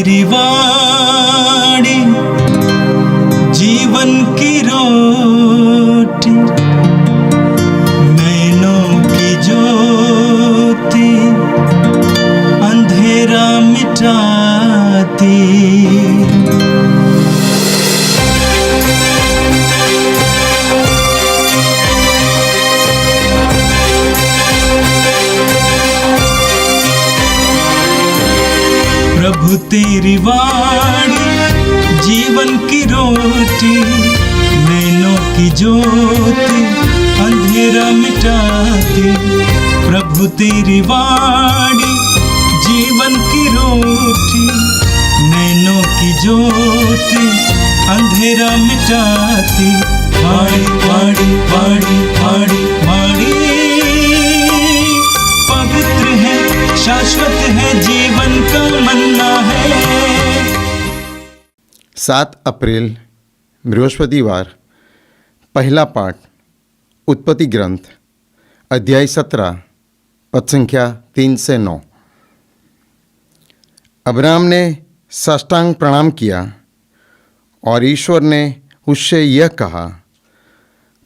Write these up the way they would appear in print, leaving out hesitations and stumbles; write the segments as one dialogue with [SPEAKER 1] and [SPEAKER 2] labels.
[SPEAKER 1] तेरी वाणी जीवन की रोटी, नैनों की ज्योति अंधेरा मिटाती। प्रभु तेरी वाणी जीवन की रोटी, नैनों की ज्योति अंधेरा मिटाती। प्रभु तेरी वाणी जीवन की रोटी, नैनों की ज्योति अंधेरा मिटाती। वाणी वाणी वाणी वाणी वाणी पवित्र है, शाश्वत है, जीवन का मन्ना है।
[SPEAKER 2] 7 अप्रैल बृहस्पतिवार। पहला पाठ उत्पत्ति ग्रंथ अध्याय 17 पद संख्या 3 से 9। अब्राहम ने साष्टांग प्रणाम किया और ईश्वर ने उससे यह कहा,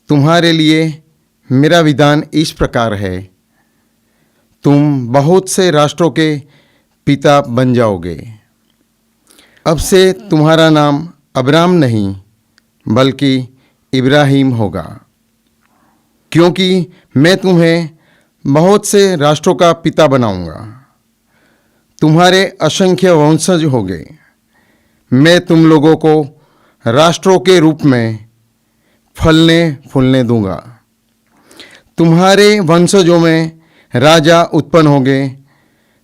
[SPEAKER 2] तुम्हारे लिए मेरा विधान इस प्रकार है, तुम बहुत से राष्ट्रों के पिता बन जाओगे। अब से तुम्हारा नाम अब्राम नहीं बल्कि इब्राहिम होगा, क्योंकि मैं तुम्हें बहुत से राष्ट्रों का पिता बनाऊंगा। तुम्हारे असंख्य वंशज होंगे। मैं तुम लोगों को राष्ट्रों के रूप में फलने फूलने दूंगा। तुम्हारे वंशजों में राजा उत्पन्न होंगे।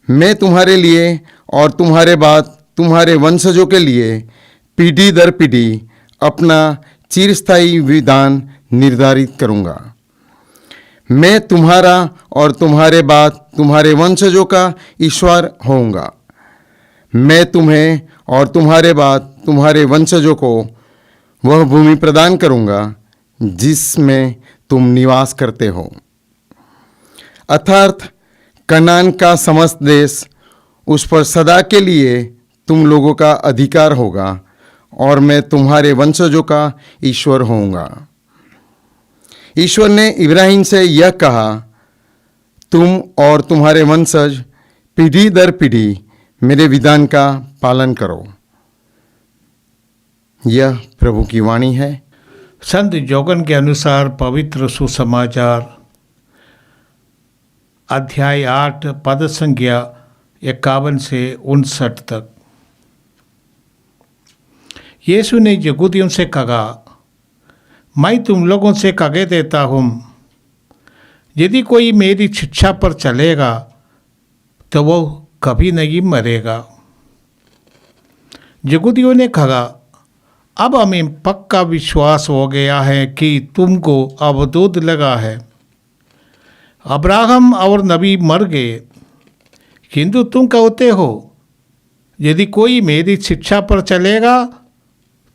[SPEAKER 2] मैं तुम्हारे लिए और तुम्हारे बाद तुम्हारे वंशजों के लिए पीढ़ी दर पीढ़ी अपना चिरस्थायी विधान निर्धारित करूंगा। मैं तुम्हारा और तुम्हारे बाद तुम्हारे वंशजों का ईश्वर होऊंगा। मैं तुम्हें और तुम्हारे बाद तुम्हारे वंशजों को वह भूमि प्रदान करूंगा जिसमें तुम निवास करते हो, अर्थात कनान का समस्त देश। उस पर सदा के लिए तुम लोगों का अधिकार होगा और मैं तुम्हारे वंशजों का ईश्वर होऊंगा। ईश्वर ने इब्राहिम से यह कहा, तुम और तुम्हारे वंशज पीढ़ी दर पीढ़ी मेरे विधान का पालन करो। यह प्रभु की वाणी है।
[SPEAKER 3] संत जोगन के अनुसार पवित्र सुसमाचार अध्याय 8 पद संख्या 51 से 59 तक। यीशु ने यहूदियों से कहा, मैं तुम लोगों से कह देता हूँ, यदि कोई मेरी शिक्षा पर चलेगा तो वो कभी नहीं मरेगा। यहूदियों ने कहा, अब हमें पक्का विश्वास हो गया है कि तुमको अवधूत लगा है। अब्राहम और नबी मर गए, किंतु तुम कहते हो यदि कोई मेरी शिक्षा पर चलेगा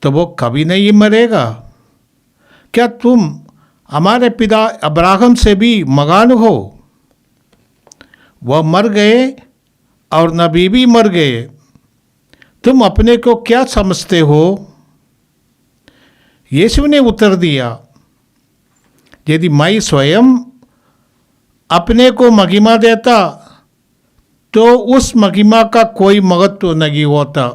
[SPEAKER 3] तो वो कभी नहीं मरेगा। क्या तुम हमारे पिता अब्राहम से भी मगान हो? वह मर गए और नबी भी मर गए। तुम अपने को क्या समझते हो? यीशु ने उत्तर दिया, यदि मैं स्वयं अपने को महिमा देता तो उस महिमा का कोई महत्व नहीं होता।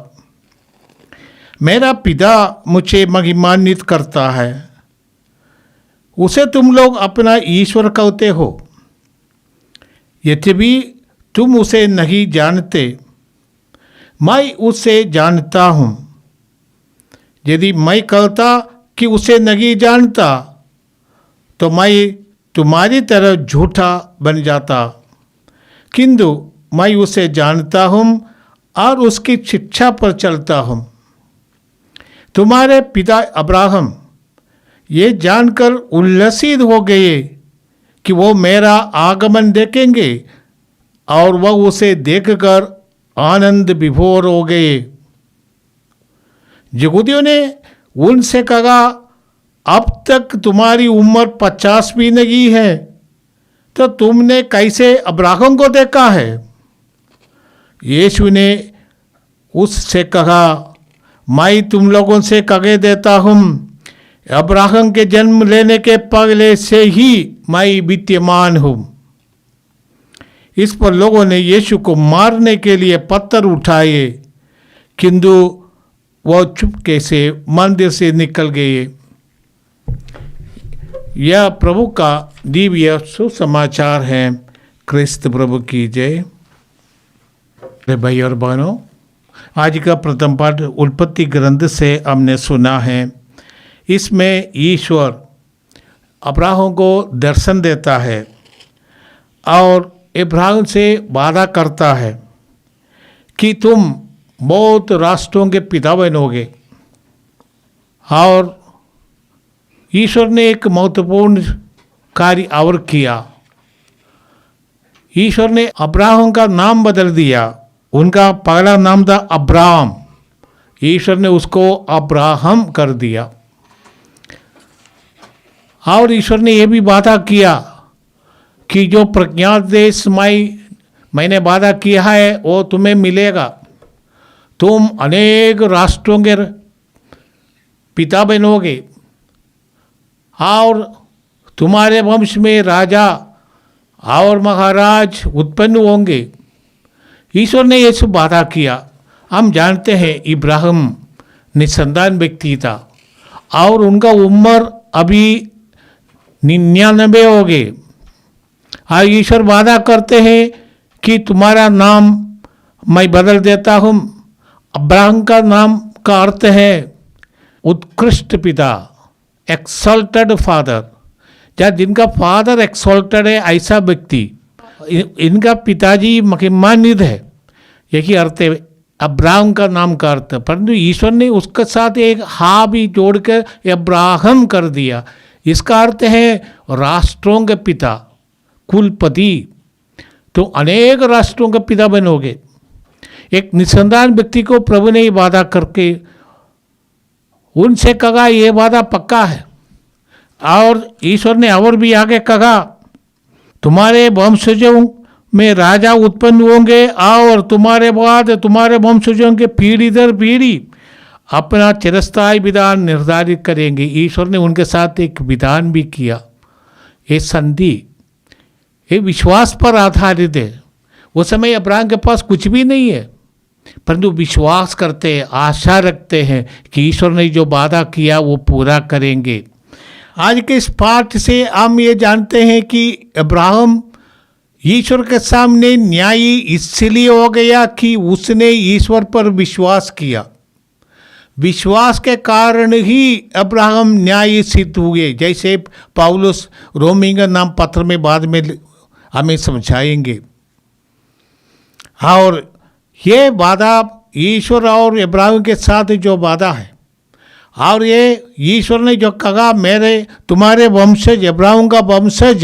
[SPEAKER 3] मेरा पिता मुझे महिमान्वित करता है, उसे तुम लोग अपना ईश्वर कहते हो। यद्यपि तुम उसे नहीं जानते, मैं उसे जानता हूँ। यदि मैं कहता कि उसे नहीं जानता तो मैं तुम्हारी तरह झूठा बन जाता, किंतु मैं उसे जानता हूँ और उसकी शिक्षा पर चलता हूँ। तुम्हारे पिता अब्राहम ये जानकर उल्लसित हो गए कि वो मेरा आगमन देखेंगे और वह उसे देखकर आनंद विभोर हो गए। यहूदियों ने उनसे कहा, अब तक तुम्हारी उम्र 50 भी नहीं है, तो तुमने कैसे अब्राहम को देखा है? यीशु ने उससे कहा, मैं तुम लोगों से कह देता हूँ, अब्राहम के जन्म लेने के पहले से ही मैं विद्यमान हूँ। इस पर लोगों ने यीशु को मारने के लिए पत्थर उठाए, किंतु वह चुपके से मंदिर से निकल गए। यह प्रभु का दिव्य सुसमाचार है। क्रिस्त प्रभु की जय। भाई और बहनों, आज का प्रथम पाठ उत्पत्ति ग्रंथ से हमने सुना है। इसमें ईश्वर अब्राहम को दर्शन देता है और अब्राहम से वादा करता है कि तुम बहुत राष्ट्रों के पिता बनोगे। और ईश्वर ने एक महत्वपूर्ण कार्य और किया। ईश्वर ने अब्राहम का नाम बदल दिया। उनका पहला नाम था अब्राहम, ईश्वर ने उसको अब्राहम कर दिया। और ईश्वर ने यह भी वादा किया कि जो प्रज्ञात देश मैंने वादा किया है वो तुम्हें मिलेगा। तुम अनेक राष्ट्रों के पिता बनोगे और तुम्हारे वंश में राजा और महाराज उत्पन्न होंगे। ईश्वर ने ये सब वादा किया। हम जानते हैं इब्राहिम निसंतान व्यक्ति था और उनका उम्र अभी 99 हो गए। और ईश्वर वादा करते हैं कि तुम्हारा नाम मैं बदल देता हूँ। अब्राहम का नाम का अर्थ है उत्कृष्ट पिता, एक्सल्टेड फादर। या जिनका फादर एक्सल्टेड है ऐसा व्यक्ति, इनका पिताजी महिमान्वित है, यही अर्थ है अब्राहम का नाम का अर्थ। परंतु ईश्वर ने उसके साथ एक हा भी जोड़कर अब्राहम कर दिया। इसका अर्थ है राष्ट्रों के पिता, कुलपति। तो अनेक राष्ट्रों के पिता बनोगे। एक निसंतान व्यक्ति को प्रभु ने वादा करके उनसे कहा ये वादा पक्का है। और ईश्वर ने और भी आगे कहा तुम्हारे वंशजों में राजा उत्पन्न होंगे और तुम्हारे बाद तुम्हारे वंशजों के पीढ़ी दर पीढ़ी अपना चिरस्थायी विधान निर्धारित करेंगे। ईश्वर ने उनके साथ एक विधान भी किया। ये संधि ये विश्वास पर आधारित है। उस समय अब्राहम के पास कुछ भी नहीं है, परंतु विश्वास करते हैं, आशा रखते हैं कि ईश्वर ने जो वादा किया वो पूरा करेंगे। आज के इस पाठ से हम ये जानते हैं कि अब्राहम ईश्वर के सामने न्यायी इसलिए हो गया कि उसने ईश्वर पर विश्वास किया। विश्वास के कारण ही अब्राहम न्यायी सिद्ध हुए, जैसे पौलुस रोमी का नाम पत्र में बाद में हमें समझाएंगे। और ये वादा ईश्वर और अब्राहम के साथ जो वादा है, और ये ईश्वर ने जो कहा मेरे तुम्हारे वंशज अब्राहम का वंशज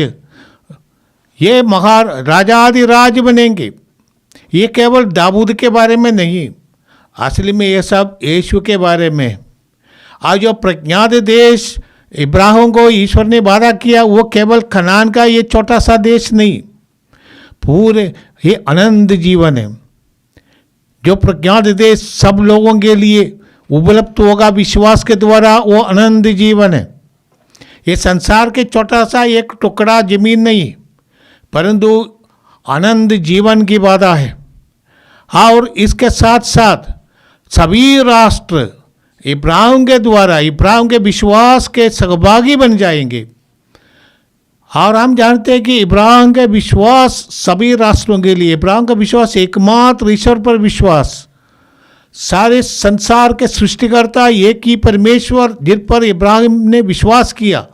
[SPEAKER 3] ये राजाधिराज बनेंगे, ये केवल दाऊद के बारे में नहीं, असली में ये सब यीशु के बारे में। आज जो प्रज्ञात देश इब्राहिम को ईश्वर ने वादा किया वो केवल कनान का ये छोटा सा देश नहीं, पूरे ये अनंत जीवन है। जो प्रज्ञात देश सब लोगों के लिए उपलब्ध होगा विश्वास के द्वारा, वो अनंत जीवन है। ये संसार के छोटा सा एक टुकड़ा जमीन नहीं, परंतु अनंत जीवन की वादा है। और इसके साथ साथ सभी राष्ट्र इब्राहिम के द्वारा इब्राहिम के विश्वास के सहभागी बन जाएंगे। और हम जानते हैं कि इब्राहिम का विश्वास सभी राष्ट्रों के लिए, इब्राहिम का विश्वास एकमात्र ईश्वर पर विश्वास, सारे संसार के सृष्टिकर्ता एक ही परमेश्वर जिन पर इब्राहिम ने विश्वास किया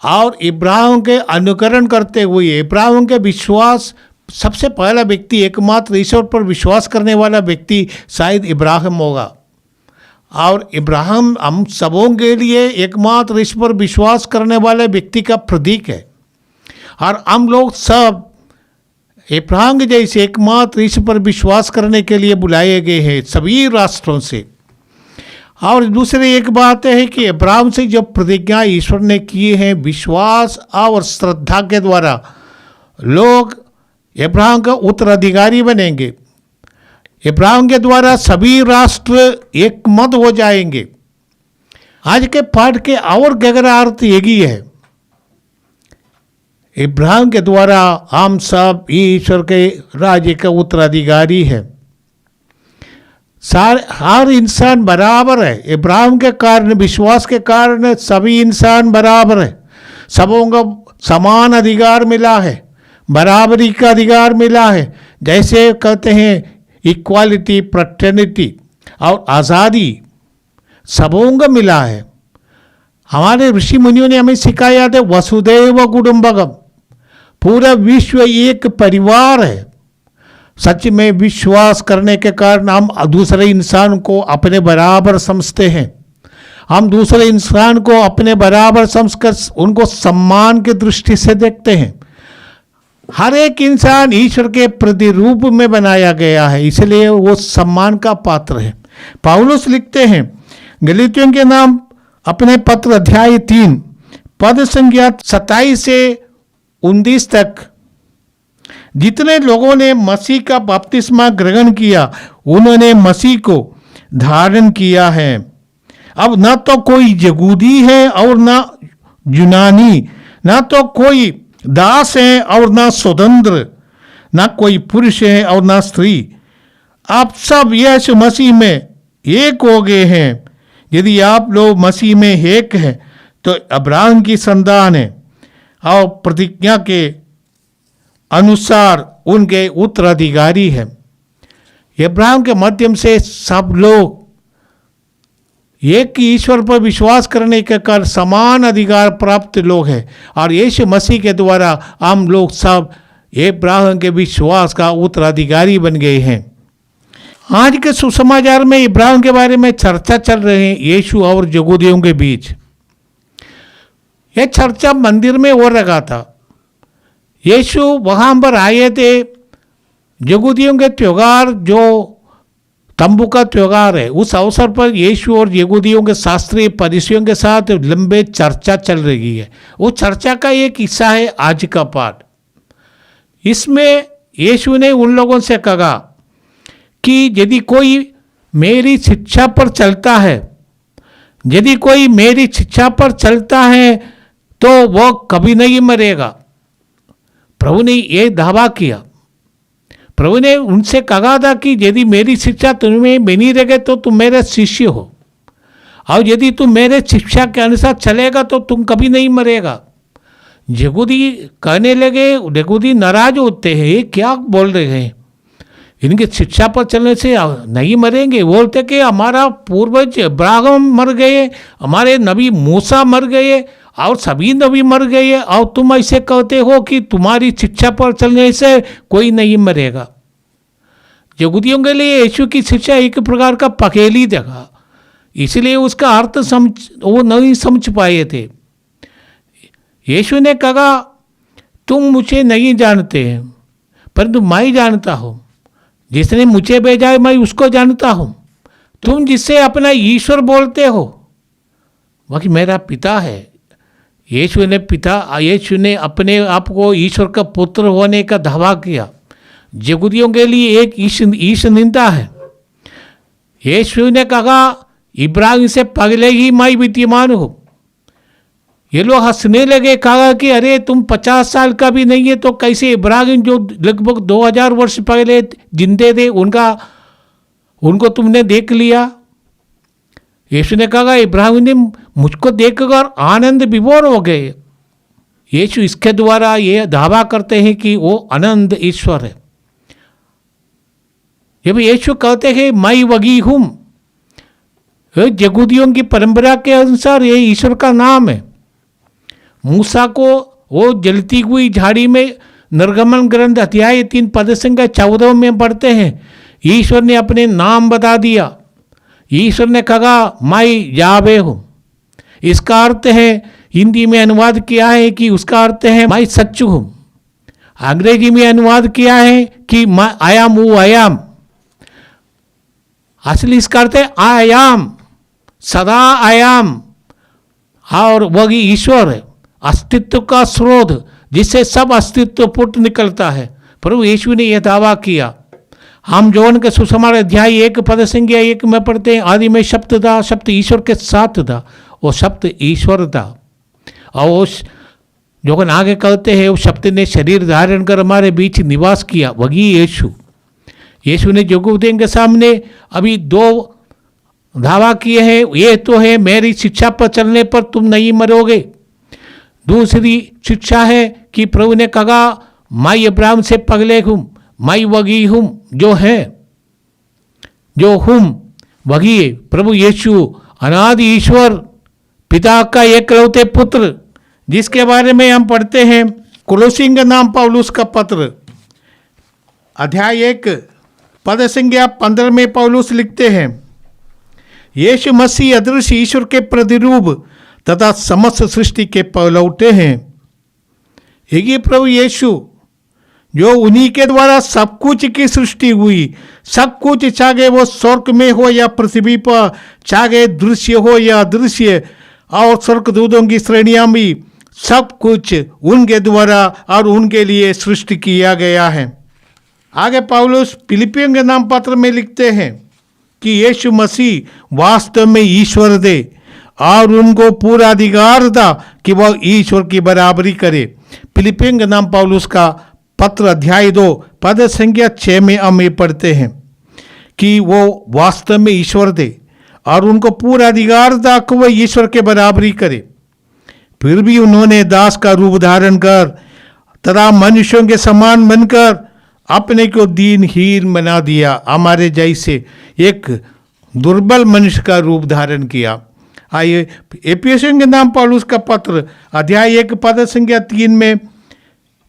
[SPEAKER 3] और इब्राहिम के अनुकरण करते हुए इब्राहिम के विश्वास, सबसे पहला व्यक्ति एकमात्र ईश्वर पर विश्वास करने वाला व्यक्ति शायद इब्राहिम होगा। और इब्राहिम हम सबों के लिए एकमात्र ईश्वर पर विश्वास करने वाले व्यक्ति का प्रतीक है। और हम लोग सब इब्राहिम के जैसे एकमात्र ईश्वर पर विश्वास करने के लिए बुलाए गए हैं सभी राष्ट्रों से। और दूसरी एक बात है कि इब्राहिम से जो प्रतिज्ञा ईश्वर ने किए हैं विश्वास और श्रद्धा के द्वारा लोग इब्राहिम का उत्तराधिकारी बनेंगे। इब्राहिम के द्वारा सभी राष्ट्र एक मत हो जाएंगे। आज के पाठ के और गहरा अर्थ यही है, इब्राहिम के द्वारा हम सब ईश्वर के राज्य का उत्तराधिकारी है। हर इंसान बराबर है। इब्राहिम के कारण, विश्वास के कारण सभी इंसान बराबर है। सबों को समान अधिकार मिला है, बराबरी का अधिकार मिला है। जैसे कहते हैं इक्वालिटी, फ्रेटर्निटी और आज़ादी सबों को मिला है। हमारे ऋषि मुनियों ने हमें सिखाया था वसुधैव कुटुंबकम, पूरा विश्व एक परिवार है। सच में विश्वास करने के कारण हम दूसरे इंसान को अपने बराबर समझते हैं। हम दूसरे इंसान को अपने बराबर समझकर उनको सम्मान की दृष्टि से देखते हैं। हर एक इंसान ईश्वर के प्रतिरूप में बनाया गया है, इसलिए वो सम्मान का पात्र है। पौलुस लिखते हैं गलातियों के नाम अपने पत्र अध्याय 3 पद संख्या 27 से 29 तक, जितने लोगों ने मसीह का बपतिस्मा ग्रहण किया उन्होंने मसीह को धारण किया है। अब न तो कोई यहूदी है और न यूनानी, न तो कोई दास है और न स्वतंत्र, न कोई पुरुष है और न स्त्री, आप सब यीशु मसीह में एक हो गए हैं। यदि आप लोग मसीह में एक हैं तो अब्राहम की संतान है और प्रतिज्ञा के अनुसार उनके उत्तराधिकारी है। अब्राहम के माध्यम से सब लोग एक ईश्वर पर विश्वास करने के कारण समान अधिकार प्राप्त लोग हैं, और यीशु मसीह के द्वारा हम लोग सब अब्राहम के विश्वास का उत्तराधिकारी बन गए हैं। आज के सुसमाचार में इब्राहिम के बारे में चर्चा चल रही है यीशु और यहूदियों के बीच। यह चर्चा मंदिर में हो रहा था। यीशु वहाँ पर आए थे। यहूदियों के त्योहार जो तंबू का त्योहार है, उस अवसर पर यीशु और यहूदियों के शास्त्रीय फरीसियों के साथ लंबे चर्चा चल रही है। वो चर्चा का एक हिस्सा है आज का पाठ। इसमें यीशु ने उन लोगों से कहा कि यदि कोई मेरी शिक्षा पर चलता है, यदि कोई मेरी शिक्षा पर चलता है तो वह कभी नहीं मरेगा। प्रभु ने यह दावा किया। प्रभु ने उनसे कहा था कि यदि मेरी शिक्षा तुम्हें बनी रहे तो तुम मेरे शिष्य हो, और यदि तुम मेरे शिक्षा के अनुसार चलेगा तो तुम कभी नहीं मरेगा। यहूदी कहने लगे, यहूदी नाराज होते हैं, ये क्या बोल रहे हैं, इनकी शिक्षा पर चलने से नहीं मरेंगे। बोलते कि हमारा पूर्वज अब्राहम मर गए, हमारे नबी मूसा मर गए और सभी नबी मर गए, और तुम ऐसे कहते हो कि तुम्हारी शिक्षा पर चलने से कोई नहीं मरेगा। यहूदियों के लिए यीशु की शिक्षा एक प्रकार का पहेली जगह, इसलिए उसका अर्थ वो नहीं समझ पाए थे। यीशु ने कहा, तुम मुझे नहीं जानते हैं, परंतु मैं जानता हूँ। जिसने मुझे भेजा है मैं उसको जानता हूँ। तुम जिससे अपना ईश्वर बोलते हो वही मेरा पिता है। यीशु ने अपने आप को ईश्वर का पुत्र होने का दावा किया। यहूदियों के लिए एक ईश निंदा है। यीशु ने कहा, इब्राहिम से पहले ही मैं विद्यमान हूँ। ये लोग हंसने लगे, कहा कि अरे तुम 50 साल का भी नहीं है तो कैसे इब्राहिम जो लगभग 2000 वर्ष पहले जिंदे थे उनको तुमने देख लिया। यीशु ने कहा, इब्राहिम ने मुझको देखकर आनंद विभोर हो गए। यीशु इसके द्वारा ये दावा करते हैं कि वो अनंत ईश्वर है। जब यीशु कहते हैं मैं वही हूँ, यहूदियों की परंपरा के अनुसार ये ईश्वर का नाम है। मूसा को वो जलती हुई झाड़ी में निर्गमन ग्रंथ अध्याय 3 पद संख्या 14 में पढ़ते हैं, ईश्वर ने अपने नाम बता दिया। ईश्वर ने कहा मैं यावे हूँ। इसका अर्थ है, हिंदी में अनुवाद किया है कि उसका अर्थ है मैं सच हूँ। अंग्रेजी में अनुवाद किया है कि मैं आई एम हूँ, आई एम। असली इसका अर्थ है आई एम, सदा आई एम, और वही ईश्वर है, अस्तित्व का स्रोत जिससे सब अस्तित्व पुट निकलता है। प्रभु यीशु ने यह दावा किया। हम जौन के सुसमाचार अध्याय 1 पद संख्या 1 में पढ़ते हैं, आदि में शब्द था, शब्द ईश्वर के साथ था, वो शब्द ईश्वर था। और उस जो आगे कहते हैं, उस शब्द ने शरीर धारण कर हमारे बीच निवास किया, वही यीशु। यीशु ने यहूदियों के सामने अभी 2 दावा किए हैं। ये तो है, मेरी शिक्षा पर चलने पर तुम नहीं मरोगे। दूसरी शिक्षा है कि प्रभु ने कहा, मैं अब्राहम से पहले हूँ, मैं वही हूँ जो है, जो हूँ वही है। प्रभु यीशु अनादि ईश्वर, पिता का एकलौते पुत्र, जिसके बारे में हम पढ़ते हैं कुलोसियों के नाम पौलुस का पत्र अध्याय 1 पद संख्या 15 में पौलुस लिखते हैं, यीशु मसीह अदृश्य ईश्वर के प्रतिरूप तथा समस्त सृष्टि के पहलौठे हैं। ये प्रभु यीशु जो उन्हीं के द्वारा सब कुछ की सृष्टि हुई, सब कुछ चाहे वो स्वर्ग में हो या पृथ्वी पर, चाहे दृश्य हो या अदृश्य, और स्वर्गदूतों की श्रेणियां भी, सब कुछ उनके द्वारा और उनके लिए सृष्टि किया गया है। आगे पौलुस फिलिपियों के नाम पत्र में लिखते हैं कि यीशु मसीह वास्तव में ईश्वर थे और उनको पूरा अधिकार था कि वह ईश्वर की बराबरी करे। फिलिपियों के नाम पौलुस का पत्र अध्याय 2 पद संख्या 6 में हम ये पढ़ते हैं कि वो वास्तव में ईश्वर थे और उनको पूरा अधिकार था कि वह ईश्वर के बराबरी करे। फिर भी उन्होंने दास का रूप धारण कर तथा मनुष्यों के समान बनकर अपने को दीनहीन बना दिया, हमारे जैसे एक दुर्बल मनुष्य का रूप धारण किया। आइए एफिसियों के नाम पौलुस का पत्र अध्याय 1 पद संख्या 3 में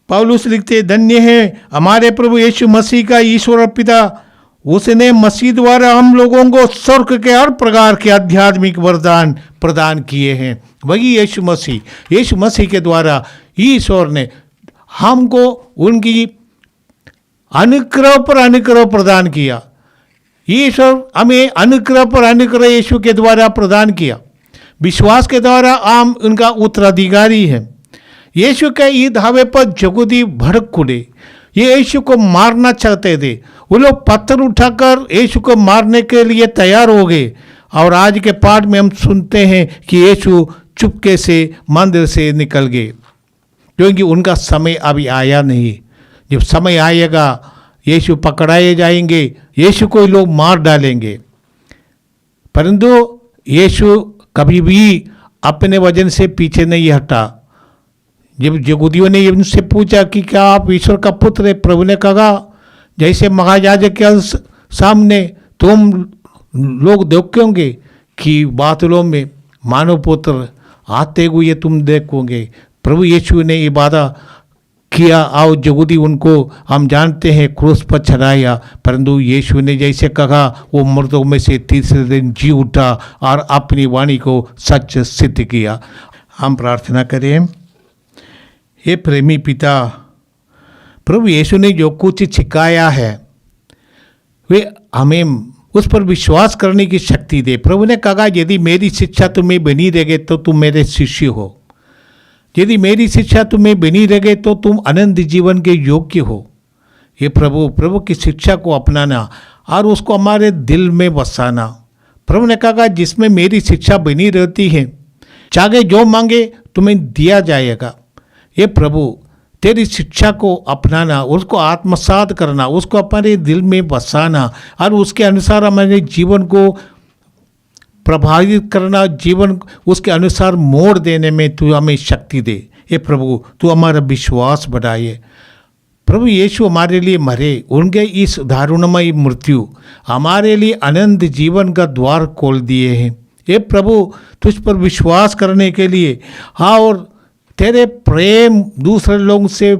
[SPEAKER 3] पौलुस लिखते, धन्य है हमारे प्रभु यीशु मसीह का ईश्वर और पिता, उसने मसीह द्वारा हम लोगों को स्वर्ग के हर प्रकार के आध्यात्मिक वरदान प्रदान किए हैं। वही यीशु मसीह के द्वारा ईश्वर ने हमको उनकी अनुग्रह पर अनुग्रह प्रदान किया। ईश्वर हमें अनुग्रह पर अनुग्रह यीशु के द्वारा प्रदान किया। विश्वास के द्वारा हम उनका उत्तराधिकारी हैं। यीशु के ये दावे पर यहूदी भड़क उठे, ये यीशु को मारना चाहते थे। वो लोग पत्थर उठाकर यीशु को मारने के लिए तैयार हो गए। और आज के पाठ में हम सुनते हैं कि यीशु चुपके से मंदिर से निकल गए, क्योंकि उनका समय अभी आया नहीं। जब समय आएगा यीशु पकड़ाए जाएंगे, यीशु को लोग मार डालेंगे। परंतु यीशु कभी भी अपने वजन से पीछे नहीं हटा। जब यहूदियों ने उनसे पूछा कि क्या आप ईश्वर का पुत्र है, प्रभु ने कहा, जैसे महायाजक के सामने तुम लोग देखोगे कि बादलों में मानव पुत्र आते हुए तुम देखोगे। प्रभु यीशु ने ये वादा किया और यहूदी उनको हम जानते हैं क्रूस पर चढ़ाया। परंतु यीशु ने जैसे कहा वो मर्दों में से तीसरे दिन जी उठा और अपनी वाणी को सच सिद्ध किया। हम प्रार्थना करें। हे प्रेमी पिता, प्रभु यीशु ने जो कुछ सिखाया है वे हमें उस पर विश्वास करने की शक्ति दे। प्रभु ने कहा यदि मेरी शिक्षा तुम्हें बनी रहेगी तो तुम मेरे शिष्य हो, यदि मेरी शिक्षा तुम्हें बनी रहे तो तुम अनंत जीवन के योग्य हो। ये प्रभु की शिक्षा को अपनाना और उसको हमारे दिल में बसाना। प्रभु ने कहा जिसमें मेरी शिक्षा बनी रहती है, चाहे जो मांगे तुम्हें दिया जाएगा। ये प्रभु तेरी शिक्षा को अपनाना, उसको आत्मसात करना, उसको अपने दिल में बसाना और उसके अनुसार हमारे जीवन को प्रभावित करना, जीवन उसके अनुसार मोड़ देने में तू हमें शक्ति दे। ये प्रभु तू हमारा विश्वास बढ़ाए। प्रभु यीशु हमारे लिए मरे, उनके इस दारुणमय मृत्यु हमारे लिए अनंत जीवन का द्वार खोल दिए हैं। ये प्रभु तुझ पर विश्वास करने के लिए, हाँ, और तेरे प्रेम दूसरे लोगों से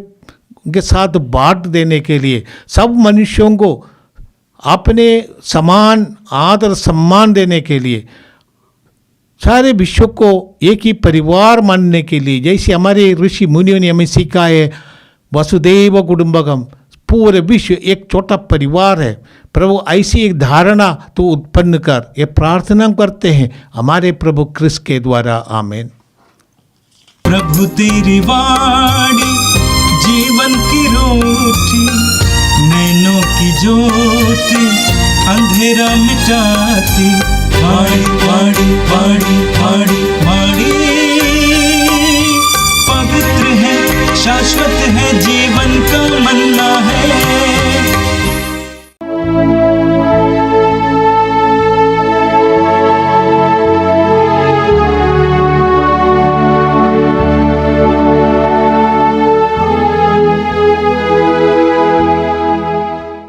[SPEAKER 3] के साथ बांट देने के लिए, सब मनुष्यों को अपने समान आदर सम्मान देने के लिए, सारे विश्व को एक ही परिवार मानने के लिए, जैसे हमारे ऋषि मुनियों ने हमें सिखाया वसुदैव कुटुंबकम, पूरे विश्व एक छोटा परिवार है। प्रभु ऐसी एक धारणा तो उत्पन्न कर, ये प्रार्थना करते हैं हमारे प्रभु क्रिस्त के द्वारा, आमीन।
[SPEAKER 1] प्रभु तेरी वाणी जीवन की रोटी, नैनों की ज्योति अंधेरा मिटाती, वाणी वाणी वाणी वाणी